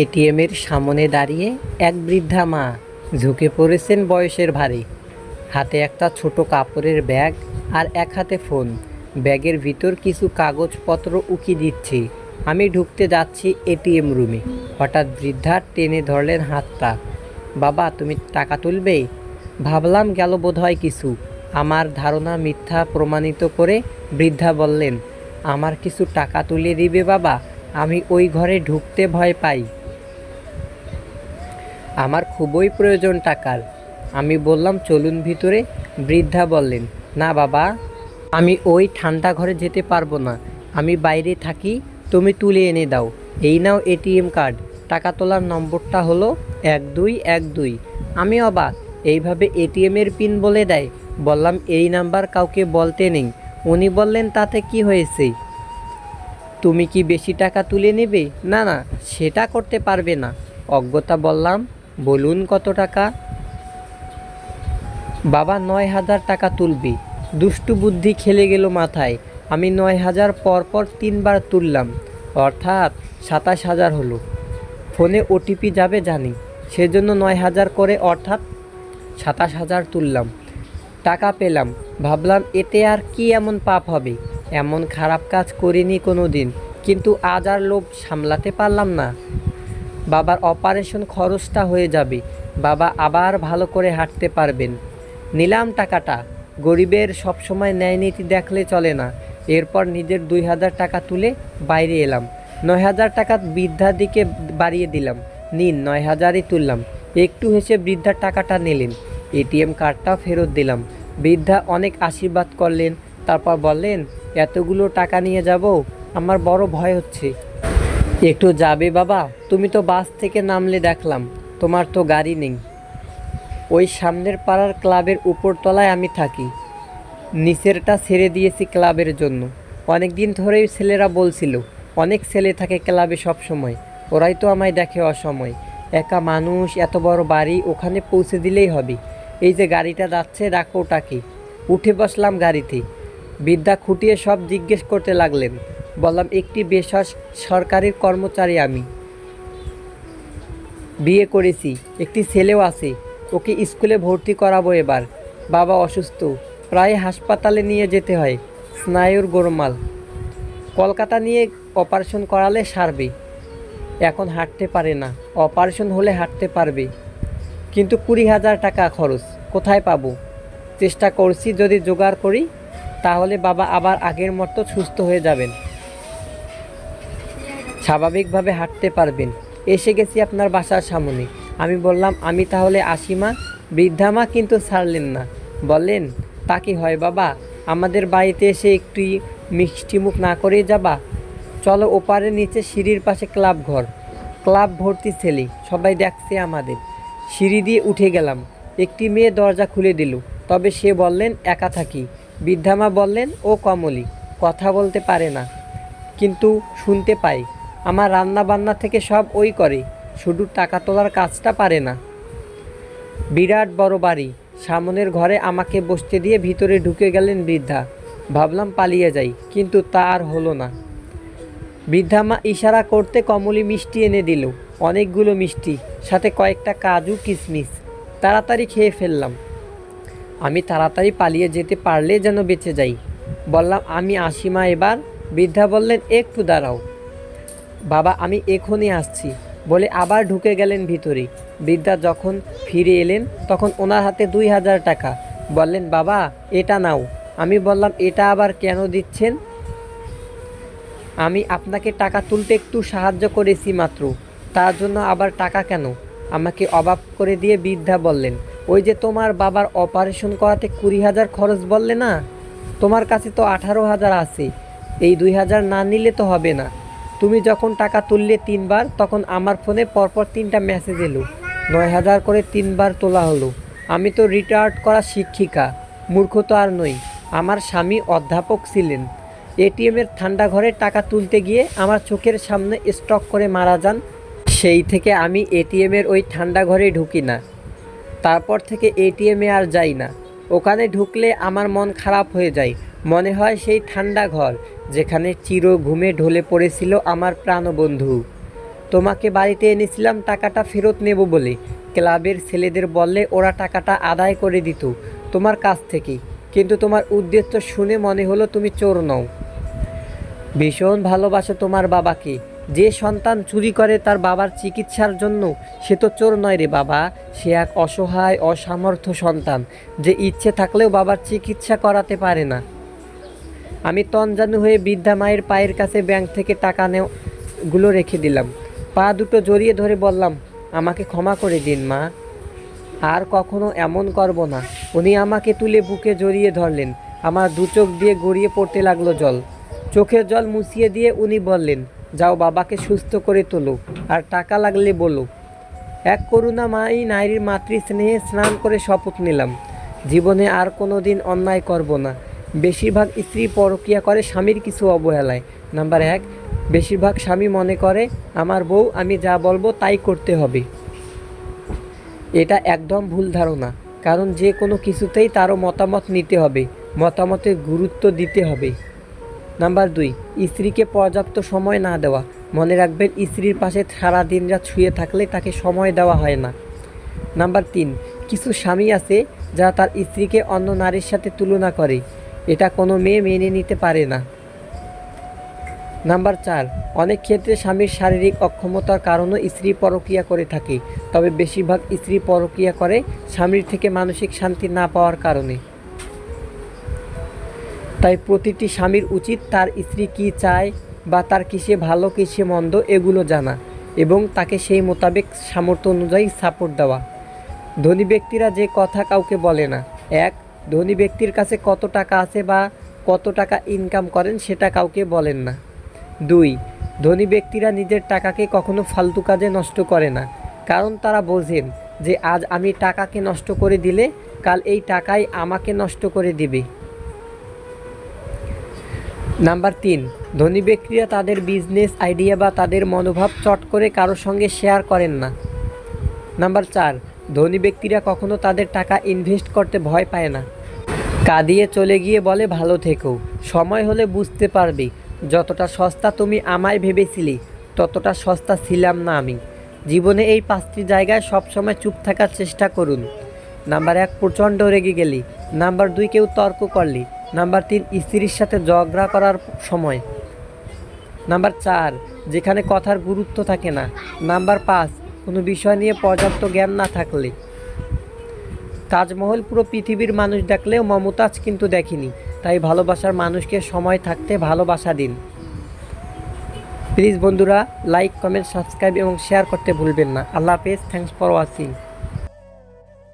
এটিএমের সামনে দাঁড়িয়ে এক বৃদ্ধা মা ঝুঁকে পড়েছেন বয়সের ভারে। হাতে একটা ছোট কাপড়ের ব্যাগ আর এক হাতে ফোন। ব্যাগের ভিতর কিছু কাগজপত্র উকি দিচ্ছে। আমি ঢুকতে যাচ্ছি এটিএম রুমে, হঠাৎ বৃদ্ধা টেনে ধরলেন হাতটা। বাবা, তুমি টাকা তুলবে? ভাবলাম গেল বোধহয় কিছু। আমার ধারণা মিথ্যা প্রমাণিত করে বৃদ্ধা বললেন, আমার কিছু টাকা তুলে দিবে বাবা? আমি ওই ঘরে ঢুকতে ভয় পাই। আমার খুবই প্রয়োজন টাকার। আমি বললাম, চলুন ভিতরে। বৃদ্ধা বললেন, না বাবা, আমি ওই ঠান্ডা ঘরে যেতে পারবো না। আমি বাইরে থাকি, তুমি তুলে এনে দাও। এই নাও এটিএম কার্ড। টাকা তোলার নম্বরটা হলো 1212। আমি অবাক, এইভাবে এটিএমের পিন বলে দেয়? বললাম, এই নাম্বার কাউকে বলতে নেই। উনি বললেন, তাতে কি হয়েছে? তুমি কি বেশি টাকা তুলে নেবে? না না, সেটা করতে পারবে না। অজ্ঞতা বললাম, বলুন কত টাকা? বাবা 9,000 টাকা তুলবে। দুষ্টু বুদ্ধি খেলে গেল মাথায়। আমি 9,000 পরপর 3বার তুললাম, অর্থাৎ 27,000 হলো। ফোনে ওটিপি যাবে জানি, সেজন্য 9,000 করে অর্থাৎ 27,000 তুললাম। টাকা পেলাম। ভাবলাম, এতে আর কি এমন পাপ হবে? এমন খারাপ কাজ করিনি কোনো দিন, কিন্তু আজ আর লোভ সামলাতে পারলাম না। বাবার অপারেশন খরচটা হয়ে যাবে, বাবা আবার ভালো করে হাঁটতে পারবেন। নিলাম টাকাটা। গরিবের সবসময় ন্যায় নীতি দেখলে চলে না। এরপর নিজের 2,000 টাকা তুলে বাইরে এলাম। 9,000 টাকা বৃদ্ধার দিকে বাড়িয়ে দিলাম। নিন, 9,000ই তুললাম। একটু হেসে বৃদ্ধার টাকাটা নিলেন। এটিএম কার্ডটাও ফেরত দিলাম। বৃদ্ধা অনেক আশীর্বাদ করলেন, তারপর বললেন, এতগুলো টাকা নিয়ে যাব? আমার বড় ভয় হচ্ছে। একটু যাবে বাবা? তুমি তো বাস থেকে নামলে দেখলাম, তোমার তো গাড়ি নেই। ওই সামনের পাড়ার ক্লাবের উপরতলায় আমি থাকি। নিচেরটা ছেড়ে দিয়েছি ক্লাবের জন্য। অনেক দিন ধরেই ছেলেরা বলছিল, অনেক ছেলে থাকে ক্লাবে সব সময়, ওরাই তো আমায় দেখে অসময়। একা মানুষ, এত বড় বাড়ি, ওখানে পৌঁছে দিলেই হবে। এই যে গাড়িটা যাচ্ছে, রাখো ওটাকে। উঠে বসলাম গাড়িতে। বৃদ্ধা খুঁটিয়ে সব জিজ্ঞেস করতে লাগলেন। বললাম, একটি বেসরকারি কর্মচারী আমি। বিয়ে করেছি, একটি ছেলেও আছে। ওকে স্কুলে ভর্তি করাবো এবার। বাবা অসুস্থ, প্রায় হাসপাতালে নিয়ে যেতে হয়, স্নায়ুর গোলমাল। কলকাতা নিয়ে অপারেশন করালে সারবে। এখন হাঁটতে পারে না, অপারেশন হলে হাঁটতে পারবে। কিন্তু 20,000 টাকা খরচ, কোথায় পাবো? চেষ্টা করছি, যদি জোগাড় করি তাহলে বাবা আবার আগের মতো সুস্থ হয়ে যাবেন, স্বাভাবিকভাবে হাঁটতে পারবেন। এসে গেছি আপনার বাসার সামনে। আমি বললাম, আমি তাহলে আসি মা। বৃদ্ধা মা কিন্তু ছাড়লেন না। বললেন, তা কি হয় বাবা? আমাদের বাড়িতে এসে একটু মিষ্টিমুখ না করেই যাবা? চলো, ওপারে নিচে সিঁড়ির পাশে ক্লাব ঘর, ক্লাব ভর্তি ছেলে, সবাই দেখছে আমাদের। সিঁড়ি দিয়ে উঠে গেলাম। একটি মেয়ে দরজা খুলে দিল, তবে সে বললেন, একা থাকি। বৃদ্ধামা বললেন, ও কমলি, কথা বলতে পারে না, কিন্তু শুনতে পাই। আমার রান্না বান্না থেকে সব ওই করে, শুধু টাকা তোলার কাজটা পারে না। বিরাট বড় বাড়ি, সামনের ঘরে আমাকে বসতে দিয়ে ভিতরে ঢুকে গেলেন বৃদ্ধা। ভাবলাম পালিয়ে যাই, কিন্তু তা আর হলো না। বৃদ্ধা মা ইশারা করতে কমলি মিষ্টি এনে দিল, অনেকগুলো মিষ্টি, সাথে কয়েকটা কাজু কিশমিশ। তাড়াতাড়ি খেয়ে ফেললাম। আমি তাড়াতাড়ি পালিয়ে যেতে পারলে যেন বেঁচে যাই। বললাম, আমি আসি মা এবার। বৃদ্ধা বললেন, একটু দাঁড়াও বাবা, আমি এখনই আসছি, বলে আবার ঢুকে গেলেন ভিতরে। বৃদ্ধা যখন ফিরে এলেন, তখন ওনার হাতে 2,000 টাকা। বললেন, বাবা এটা নাও। আমি বললাম, এটা আবার কেন দিচ্ছেন? আমি আপনাকে টাকা তুলতে একটু সাহায্য করেছি মাত্র, তার জন্য আবার টাকা কেন? আমাকে অবাক করে দিয়ে বৃদ্ধা বললেন, ওই যে তোমার বাবার অপারেশন করাতে 20,000 খরচ বললে না, তোমার কাছে তো 18,000 আছে। এই 2,000 না নিলে তো হবে না। তুমি যখন টাকা তুললে 3বার, তখন আমার ফোনে পরপর 3টা মেসেজ এলো। 9,000 করে 3বার তোলা হলো। আমি তো রিটায়ার্ড করা শিক্ষিকা, মূর্খ তো আর নই। আমার স্বামী অধ্যাপক ছিলেন। এটিএমের ঠান্ডা ঘরে টাকা তুলতে গিয়ে আমার চোখের সামনে স্ট্রোক করে মারা যান। সেই থেকে আমি এটিএমের ওই ঠান্ডা ঘরে ঢুকি না। তারপর থেকে এটিএমে আর যাই না। ওখানে ঢুকলে আমার মন খারাপ হয়ে যায়। মনে হয় সেই ঠান্ডা ঘর, যেখানে চির ঘুমে ঢলে পড়েছিল আমার প্রাণবন্ধু। তোমাকে বাড়িতে এনেছিলাম টাকাটা ফেরত নেব বলে। ক্লাবের ছেলেদের বললে ওরা টাকাটা আদায় করে দিত তোমার কাছ থেকে, কিন্তু তোমার উদ্দেশ্য শুনে মনে হলো তুমি চোর নও। ভীষণ ভালোবাসো তোমার বাবাকে। যে সন্তান চুরি করে তার বাবার চিকিৎসার জন্য, সে তো চোর নয় রে বাবা, সে এক অসহায় অসামর্থ্য সন্তান, যে ইচ্ছে থাকলেও বাবার চিকিৎসা করাতে পারে না। আমি তনজানু হয়ে বৃদ্ধা মায়ের পায়ের কাছে ব্যাংক থেকে টাকা গুলো রেখে দিলাম। পা দুটো জড়িয়ে ধরে বললাম, আমাকে ক্ষমা করে দিন মা, আর কখনো এমন করব না। উনি আমাকে তুলে বুকে জড়িয়ে ধরলেন। আমার দু চোখ দিয়ে গড়িয়ে পড়তে লাগলো জল। চোখের জল মুছিয়ে দিয়ে উনি বললেন, যাও বাবাকে সুস্থ করে তোলো, আর টাকা লাগলে বলো। এক করুণাময়ী নারীর মাতৃস্নেহে স্নান করে শপথ নিলাম, জীবনে আর কোনো দিন অন্যায় করব না। বেশিরভাগ স্ত্রী পরকীয়া করে স্বামীর কিছু অবহেলায়। নাম্বার 1, বেশিরভাগ স্বামী মনে করে আমার বউ, আমি যা বলবো তাই করতে হবে। এটা একদম ভুল ধারণা, কারণ যে কোনো কিছুতেই তারও মতামত নিতে হবে, মতামতের গুরুত্ব দিতে হবে। নাম্বার 2, স্ত্রীকে পর্যাপ্ত সময় না দেওয়া। মনে রাখবেন, স্ত্রীর পাশে সারা দিন রাত শুয়ে থাকলে তাকে সময় দেওয়া হয় না। নাম্বার 3, কিছু স্বামী আছে যারা তার স্ত্রীকে অন্য নারীর সাথে তুলনা করে। এটা কোনো মেয়ে মেনে নিতে পারে না। নাম্বার 4, অনেক ক্ষেত্রে স্বামীর শারীরিক অক্ষমতার কারণে স্ত্রী পরকীয়া করে থাকে, তবে বেশিরভাগ স্ত্রী পরকীয়া করে স্বামীর থেকে মানসিক শান্তি না পাওয়ার কারণে। তাই প্রতিটি স্বামীর উচিত তার স্ত্রী কী চায় বা তার কিসে ভালো কিসে মন্দ এগুলো জানা, এবং তাকে সেই মোতাবেক সামর্থ্য অনুযায়ী সাপোর্ট দেওয়া। ধনী ব্যক্তিরা যে কথা কাউকে বলে না। 1, ধনী ব্যক্তির কাছে কত টাকা আছে বা কত টাকা ইনকাম করেন সেটা কাউকে বলেন না। 2, ধনী ব্যক্তিরা নিজের টাকাকে কখনো ফালতু কাজে নষ্ট করে না, কারণ তারা বোঝেন যে আজ আমি টাকাকে নষ্ট করে দিলে কাল এই টাকাই আমাকে নষ্ট করে দিবে। নাম্বার 3, ধনী ব্যক্তিরা তাদের বিজনেস আইডিয়া বা তাদের মনোভাব চট করে কারোর সঙ্গে শেয়ার করেন না। নাম্বার 4, ধনী ব্যক্তিরা কখনো তাদের টাকা ইনভেস্ট করতে ভয় পায় না। কাঁদিয়ে চলে গিয়ে বলে, ভালো থেকো, সময় হলে বুঝতে পারবে যতটা সস্তা তুমি আমায় ভেবেছিলে ততটা সস্তা ছিলাম না আমি। জীবনে এই 5টি জায়গায় সবসময় চুপ থাকার চেষ্টা করুন। নাম্বার 1, প্রচণ্ড রেগে গেলি। নাম্বার 2, কেউ তর্ক করলি। নাম্বার 3, স্ত্রীর সাথে ঝগড়া করার সময়। নাম্বার 4, যেখানে কথার গুরুত্ব থাকে না। নাম্বার 5, কোনো বিষয় নিয়ে পর্যাপ্ত জ্ঞান না থাকলে। তাজমহল পুরো পৃথিবীর মানুষ দেখলেও মমতাজ কিন্তু দেখেনি। তাই ভালোবাসার মানুষকে সময় থাকতে ভালোবাসা দিন। প্লিজ বন্ধুরা, লাইক, কমেন্ট, সাবস্ক্রাইব এবং শেয়ার করতে ভুলবেন না। আল্লাহ হাফেজ, থ্যাঙ্কস ফর ওয়াচিং।